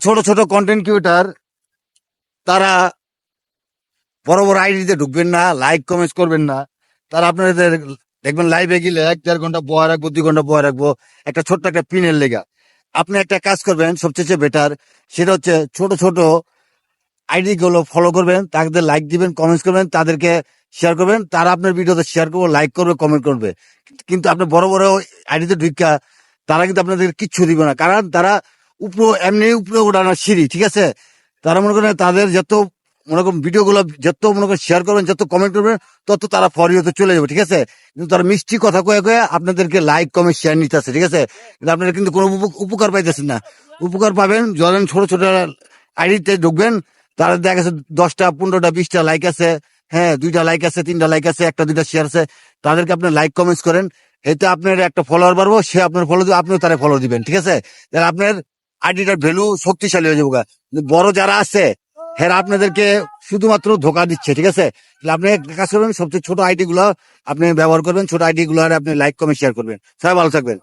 ছোট ছোট content creator তারা বড় বড় আইডিতে ঢুকবেন না, লাইক কমেন্ট করবেন না। তারা আপনাদের দেখবেন লাইভে গেলে 1-1.5 ঘন্টা বয়া রাখবো, 2 ঘন্টা বয়া রাখবো একটা ছোট্ট একটা পিনের লেগা। আপনি একটা কাজ করবেন সবচেয়ে বেটার, সেটা হচ্ছে ছোট ছোট আইডি গুলো ফলো করবেন, তাদের লাইক দিবেন, কমেন্ট করবেন, তাদেরকে শেয়ার করবেন, তারা আপনার ভিডিওতে শেয়ার করবে, লাইক করবে, কমেন্ট করবে। কিন্তু আপনি বড় বড় আইডিতে ঢুকা তারা কিন্তু আপনাদের কিচ্ছু দিবে না, কারণ তারা এমনি উপরে উঠানোর সিঁড়ি, ঠিক আছে। তারা মনে করেন তাদের যত মনে করেন ভিডিও গুলো যত মনে করেন শেয়ার করবেন, যত কমেন্ট করবেন, তত তারা ফরিওতে চলে যাবে, ঠিক আছে। কিন্তু তারা মিষ্টি কথা কয়ে কয়ে আপনাদেরকে লাইক কমেন্ট শেয়ার নিতেছে, ঠিক আছে। কিন্তু আপনারা কিন্তু কোনো উপকার পাইতেছেন না। উপকার পাবেন যখন ছোট ছোট আইডিতে ঢুকবেন, তারা দেখা গেছে 10টা 15টা 20টা লাইক আছে, হ্যাঁ 2টা লাইক আছে, 3টা লাইক আছে, 1-2টা শেয়ার আছে। তাদেরকে আপনি লাইক কমেন্টস করেন, এতে আপনার একটা ফলোয়ার বাড়বো, সে আপনার ফলো দিবে, আপনিও তারা ফলো দিবেন, ঠিক আছে। তাহলে আপনার আইডিটার ভ্যালু শক্তিশালী হয়ে যাবে। বড় যারা আছে হ্যাঁ আপনাদেরকে শুধুমাত্র ধোকা দিচ্ছে, ঠিক আছে। তাহলে আপনি একটা কাজ করবেন, সবচেয়ে ছোট আইডি গুলো আপনি ব্যবহার করবেন, ছোট আইডি গুলো আপনি লাইক কমেন্ট শেয়ার করবেন। সবাই ভালো থাকবেন।